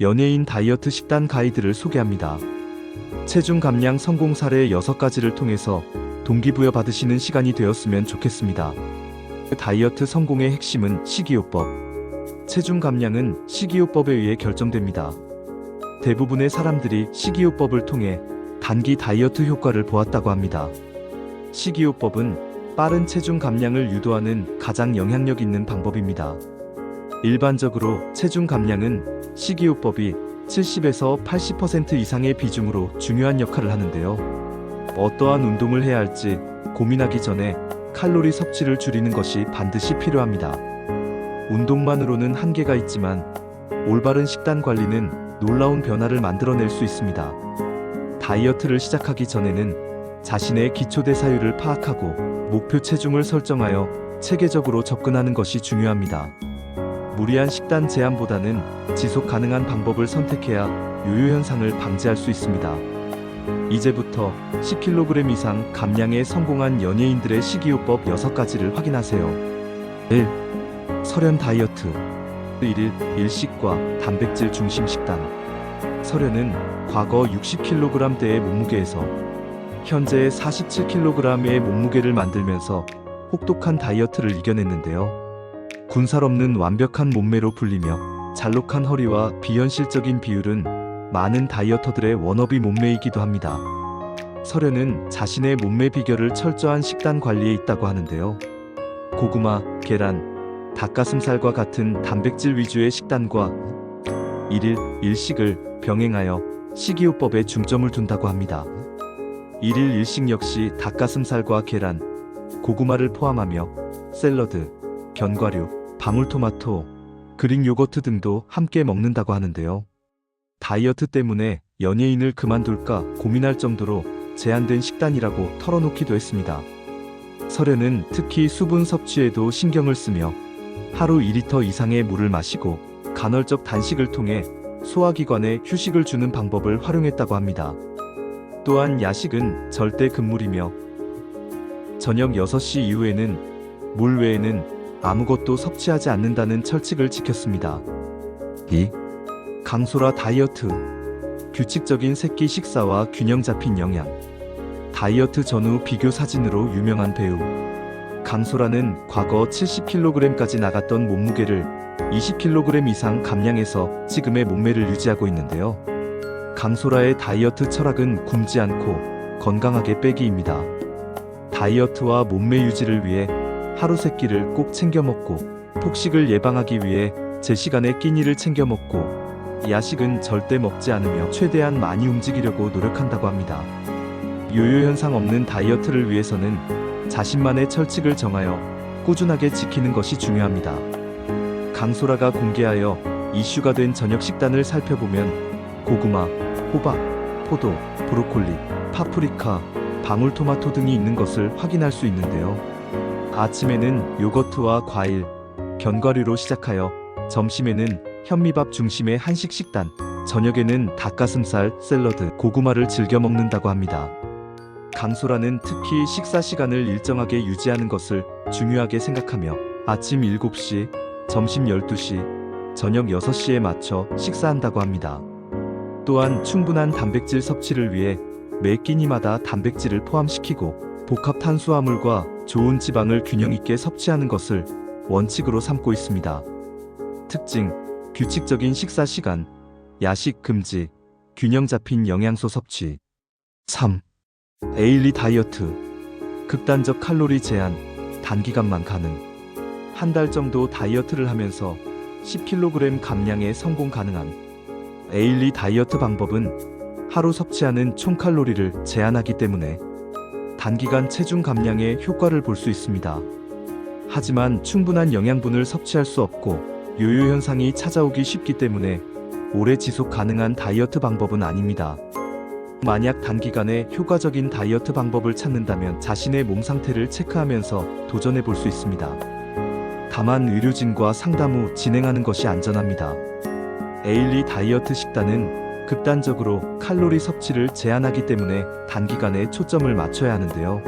연예인 다이어트 식단 가이드를 소개합니다. 체중 감량 성공 사례 6가지를 통해서 동기부여 받으시는 시간이 되었으면 좋겠습니다. 다이어트 성공의 핵심은 식이요법. 체중 감량은 식이요법에 의해 결정됩니다. 대부분의 사람들이 식이요법을 통해 단기 다이어트 효과를 보았다고 합니다. 식이요법은 빠른 체중 감량을 유도하는 가장 영향력 있는 방법입니다. 일반적으로 체중 감량은 식이요법이 70에서 80% 이상의 비중으로 중요한 역할을 하는데요. 어떠한 운동을 해야 할지 고민하기 전에 칼로리 섭취를 줄이는 것이 반드시 필요합니다. 운동만으로는 한계가 있지만 올바른 식단 관리는 놀라운 변화를 만들어낼 수 있습니다. 다이어트를 시작하기 전에는 자신의 기초대사율을 파악하고 목표 체중을 설정하여 체계적으로 접근하는 것이 중요합니다. 무리한 식단 제한보다는 지속 가능한 방법을 선택해야 요요 현상을 방지할 수 있습니다. 이제부터 10kg 이상 감량에 성공한 연예인들의 식이요법 6가지를 확인하세요. 1. 설현 다이어트. 1일 1식과 단백질 중심 식단. 설현은 과거 60kg대의 몸무게에서 현재 47kg의 몸무게를 만들면서 혹독한 다이어트를 이겨냈는데요. 군살 없는 완벽한 몸매로 불리며 잘록한 허리와 비현실적인 비율은 많은 다이어터들의 워너비 몸매이기도 합니다. 설현은 자신의 몸매 비결을 철저한 식단 관리에 있다고 하는데요. 고구마, 계란, 닭가슴살과 같은 단백질 위주의 식단과 1일 1식을 병행하여 식이요법에 중점을 둔다고 합니다. 1일 1식 역시 닭가슴살과 계란, 고구마를 포함하며 샐러드, 견과류, 방울토마토, 그릭 요거트 등도 함께 먹는다고 하는데요. 다이어트 때문에 연예인을 그만둘까 고민할 정도로 제한된 식단이라고 털어놓기도 했습니다. 설현은 특히 수분 섭취에도 신경을 쓰며 하루 2리터 이상의 물을 마시고 간헐적 단식을 통해 소화기관에 휴식을 주는 방법을 활용했다고 합니다. 또한 야식은 절대 금물이며 저녁 6시 이후에는 물 외에는 아무것도 섭취하지 않는다는 철칙을 지켰습니다. 2. 강소라 다이어트. 규칙적인 새끼 식사와 균형 잡힌 영양. 다이어트 전후 비교 사진으로 유명한 배우 강소라는 과거 70kg까지 나갔던 몸무게를 20kg 이상 감량해서 지금의 몸매를 유지하고 있는데요. 강소라의 다이어트 철학은 굶지 않고 건강하게 빼기입니다. 다이어트와 몸매 유지를 위해 하루 3끼를 꼭 챙겨 먹고 폭식을 예방하기 위해 제 시간에 끼니를 챙겨 먹고 야식은 절대 먹지 않으며 최대한 많이 움직이려고 노력한다고 합니다. 요요 현상 없는 다이어트를 위해서는 자신만의 철칙을 정하여 꾸준하게 지키는 것이 중요합니다. 강소라가 공개하여 이슈가 된 저녁 식단을 살펴보면 고구마, 호박, 포도, 브로콜리, 파프리카, 방울토마토 등이 있는 것을 확인할 수 있는데요. 아침에는 요거트와 과일, 견과류로 시작하여 점심에는 현미밥 중심의 한식 식단, 저녁에는 닭가슴살, 샐러드, 고구마를 즐겨 먹는다고 합니다. 강소라는 특히 식사 시간을 일정하게 유지하는 것을 중요하게 생각하며 아침 7시, 점심 12시, 저녁 6시에 맞춰 식사한다고 합니다. 또한 충분한 단백질 섭취를 위해 매 끼니마다 단백질을 포함시키고 복합 탄수화물과 좋은 지방을 균형 있게 섭취하는 것을 원칙으로 삼고 있습니다. 특징, 규칙적인 식사 시간, 야식 금지, 균형 잡힌 영양소 섭취. 3. 에일리 다이어트. 극단적 칼로리 제한, 단기간만 가능. 한 달 정도 다이어트를 하면서 10kg 감량에 성공 가능한 에일리 다이어트 방법은 하루 섭취하는 총 칼로리를 제한하기 때문에 단기간 체중 감량에 효과를 볼 수 있습니다. 하지만 충분한 영양분을 섭취할 수 없고 요요 현상이 찾아오기 쉽기 때문에 오래 지속 가능한 다이어트 방법은 아닙니다. 만약 단기간에 효과적인 다이어트 방법을 찾는다면 자신의 몸 상태를 체크하면서 도전해 볼 수 있습니다. 다만 의료진과 상담 후 진행하는 것이 안전합니다. 에일리 다이어트 식단은 극단적으로 칼로리 섭취를 제한하기 때문에 단기간에 초점을 맞춰야 하는데요.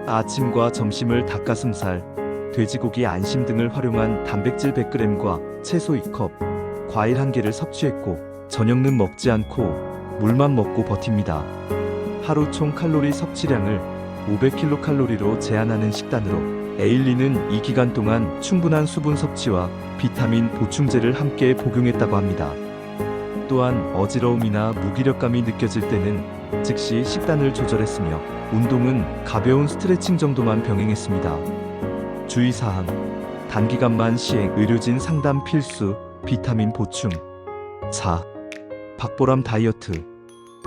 아침과 점심을 닭가슴살, 돼지고기 안심 등을 활용한 단백질 100g과 채소 2컵, 과일 1개를 섭취했고 저녁는 먹지 않고 물만 먹고 버팁니다. 하루 총 칼로리 섭취량을 500kcal로 제한하는 식단으로 에일리는 이 기간 동안 충분한 수분 섭취와 비타민 보충제를 함께 복용했다고 합니다. 또한 어지러움이나 무기력감이 느껴질 때는 즉시 식단을 조절했으며 운동은 가벼운 스트레칭 정도만 병행했습니다. 주의사항: 단기간만 시행, 의료진 상담 필수, 비타민 보충. 4. 박보람 다이어트,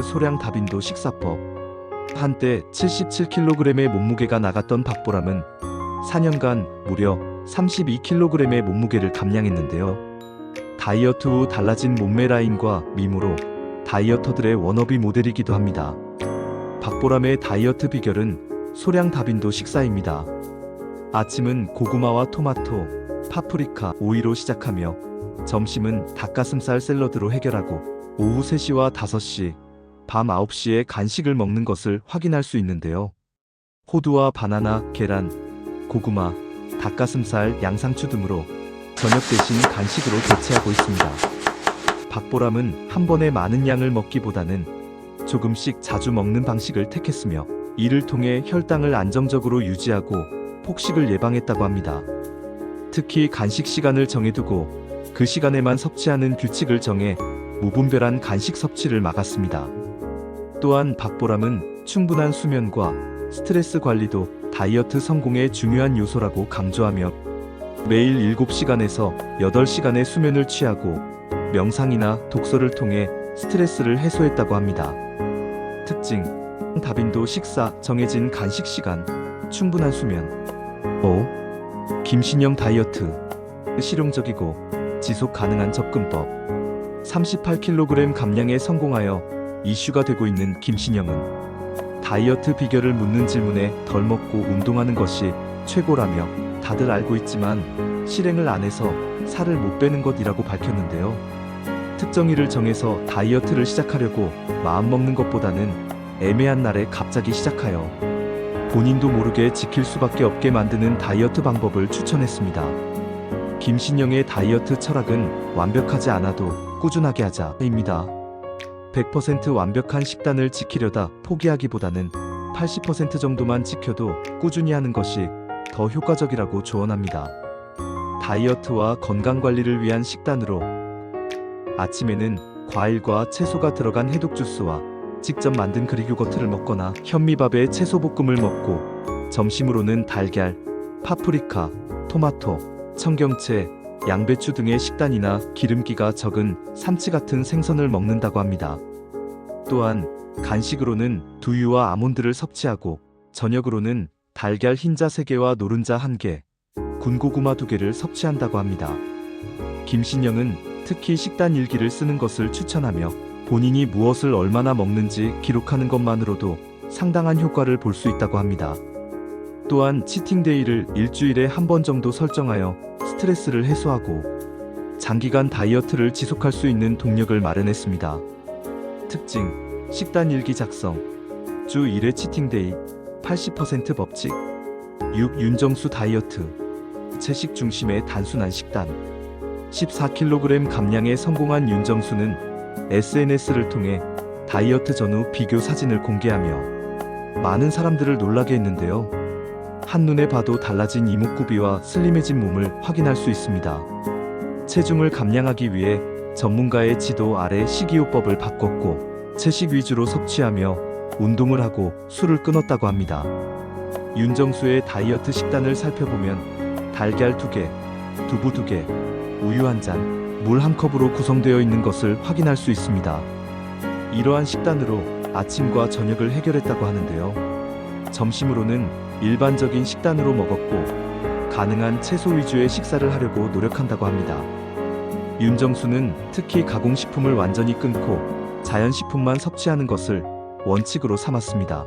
소량 다빈도 식사법. 한때 77kg의 몸무게가 나갔던 박보람은 4년간 무려 32kg의 몸무게를 감량했는데요. 다이어트 후 달라진 몸매 라인과 미모로 다이어터들의 워너비 모델이기도 합니다. 박보람의 다이어트 비결은 소량 다빈도 식사입니다. 아침은 고구마와 토마토, 파프리카, 오이로 시작하며 점심은 닭가슴살 샐러드로 해결하고 오후 3시와 5시, 밤 9시에 간식을 먹는 것을 확인할 수 있는데요. 호두와 바나나, 계란, 고구마, 닭가슴살, 양상추 등으로 저녁 대신 간식으로 대체하고 있습니다. 박보람은 한 번에 많은 양을 먹기보다는 조금씩 자주 먹는 방식을 택했으며 이를 통해 혈당을 안정적으로 유지하고 폭식을 예방했다고 합니다. 특히 간식 시간을 정해두고 그 시간에만 섭취하는 규칙을 정해 무분별한 간식 섭취를 막았습니다. 또한 박보람은 충분한 수면과 스트레스 관리도 다이어트 성공의 중요한 요소라고 강조하며 매일 7시간에서 8시간의 수면을 취하고 명상이나 독서를 통해 스트레스를 해소했다고 합니다. 특징: 다빈도 식사, 정해진 간식 시간, 충분한 수면. 5. 김신영 다이어트, 실용적이고 지속 가능한 접근법. 38kg 감량에 성공하여 이슈가 되고 있는 김신영은 다이어트 비결을 묻는 질문에 덜 먹고 운동하는 것이 최고라며 다들 알고 있지만 실행을 안 해서 살을 못 빼는 것이라고 밝혔는데요. 특정일을 정해서 다이어트를 시작하려고 마음먹는 것보다는 애매한 날에 갑자기 시작하여 본인도 모르게 지킬 수밖에 없게 만드는 다이어트 방법을 추천했습니다. 김신영의 다이어트 철학은 완벽하지 않아도 꾸준하게 하자입니다. 100% 완벽한 식단을 지키려다 포기하기보다는 80% 정도만 지켜도 꾸준히 하는 것이 더 효과적이라고 조언합니다. 다이어트와 건강관리를 위한 식단으로 아침에는 과일과 채소가 들어간 해독 주스와 직접 만든 그릭 요거트를 먹거나 현미밥에 채소 볶음을 먹고 점심으로는 달걀, 파프리카, 토마토, 청경채, 양배추 등의 식단이나 기름기가 적은 삼치 같은 생선을 먹는다고 합니다. 또한 간식으로는 두유와 아몬드를 섭취하고 저녁으로는 달걀 흰자 3개와 노른자 1개, 군고구마 2개를 섭취한다고 합니다. 김신영은 특히 식단 일기를 쓰는 것을 추천하며 본인이 무엇을 얼마나 먹는지 기록하는 것만으로도 상당한 효과를 볼 수 있다고 합니다. 또한 치팅데이를 일주일에 한 번 정도 설정하여 스트레스를 해소하고 장기간 다이어트를 지속할 수 있는 동력을 마련했습니다. 특징: 식단 일기 작성, 주 1회 치팅데이, 80% 법칙. 6. 윤정수 다이어트, 채식 중심의 단순한 식단. 14kg 감량에 성공한 윤정수는 SNS를 통해 다이어트 전후 비교 사진을 공개하며 많은 사람들을 놀라게 했는데요. 한눈에 봐도 달라진 이목구비와 슬림해진 몸을 확인할 수 있습니다. 체중을 감량하기 위해 전문가의 지도 아래 식이요법을 바꿨고 채식 위주로 섭취하며 운동을 하고 술을 끊었다고 합니다. 윤정수의 다이어트 식단을 살펴보면 달걀 2개, 두부 2개, 우유 1잔, 물 1컵으로 구성되어 있는 것을 확인할 수 있습니다. 이러한 식단으로 아침과 저녁을 해결했다고 하는데요. 점심으로는 일반적인 식단으로 먹었고 가능한 채소 위주의 식사를 하려고 노력한다고 합니다. 윤정수는 특히 가공식품을 완전히 끊고 자연식품만 섭취하는 것을 원칙으로 삼았습니다.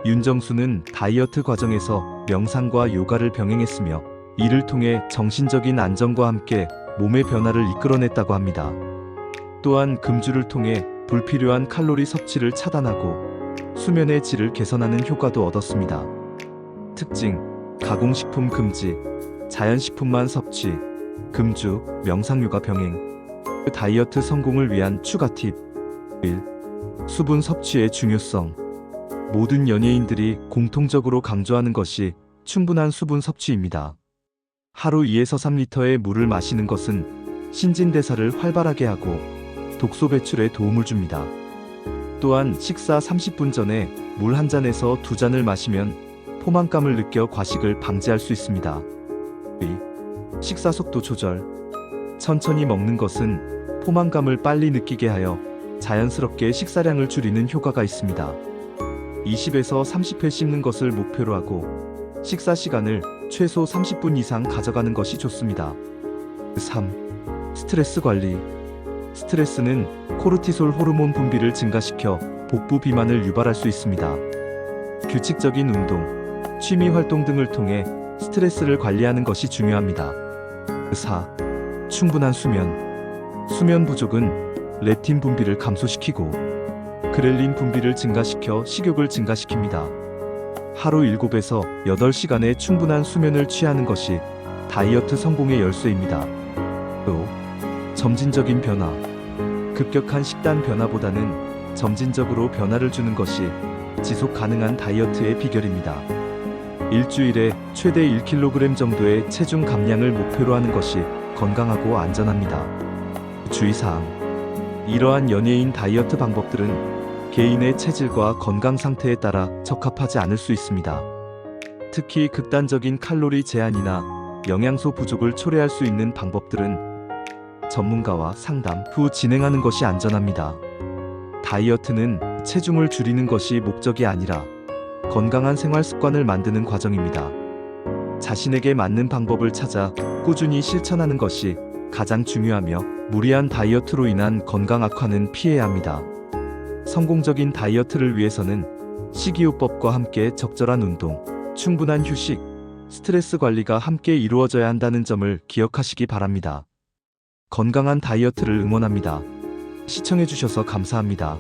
윤정수는 다이어트 과정에서 명상과 요가를 병행했으며 이를 통해 정신적인 안정과 함께 몸의 변화를 이끌어냈다고 합니다. 또한 금주를 통해 불필요한 칼로리 섭취를 차단하고 수면의 질을 개선하는 효과도 얻었습니다. 특징: 가공식품 금지, 자연식품만 섭취, 금주, 명상요가 병행. 다이어트 성공을 위한 추가 팁 1. 수분 섭취의 중요성. 모든 연예인들이 공통적으로 강조하는 것이 충분한 수분 섭취입니다. 하루 2에서 3리터의 물을 마시는 것은 신진대사를 활발하게 하고 독소 배출에 도움을 줍니다. 또한 식사 30분 전에 물 한 잔에서 2잔을 마시면 포만감을 느껴 과식을 방지할 수 있습니다. 2. 식사 속도 조절. 천천히 먹는 것은 포만감을 빨리 느끼게 하여 자연스럽게 식사량을 줄이는 효과가 있습니다. 20에서 30회 씹는 것을 목표로 하고 식사 시간을 최소 30분 이상 가져가는 것이 좋습니다. 3. 스트레스 관리. 스트레스는 코르티솔 호르몬 분비를 증가시켜 복부 비만을 유발할 수 있습니다. 규칙적인 운동, 취미 활동 등을 통해 스트레스를 관리하는 것이 중요합니다. 4. 충분한 수면. 수면 부족은 렙틴 분비를 감소시키고 그렐린 분비를 증가시켜 식욕을 증가시킵니다. 하루 7에서 8시간의 충분한 수면을 취하는 것이 다이어트 성공의 열쇠입니다. 또 점진적인 변화. 급격한 식단 변화보다는 점진적으로 변화를 주는 것이 지속 가능한 다이어트의 비결입니다. 일주일에 최대 1kg 정도의 체중 감량을 목표로 하는 것이 건강하고 안전합니다. 주의사항. 이러한 연예인 다이어트 방법들은 개인의 체질과 건강 상태에 따라 적합하지 않을 수 있습니다. 특히 극단적인 칼로리 제한이나 영양소 부족을 초래할 수 있는 방법들은 전문가와 상담 후 진행하는 것이 안전합니다. 다이어트는 체중을 줄이는 것이 목적이 아니라 건강한 생활 습관을 만드는 과정입니다. 자신에게 맞는 방법을 찾아 꾸준히 실천하는 것이 가장 중요하며 무리한 다이어트로 인한 건강 악화는 피해야 합니다. 성공적인 다이어트를 위해서는 식이요법과 함께 적절한 운동, 충분한 휴식, 스트레스 관리가 함께 이루어져야 한다는 점을 기억하시기 바랍니다. 건강한 다이어트를 응원합니다. 시청해주셔서 감사합니다.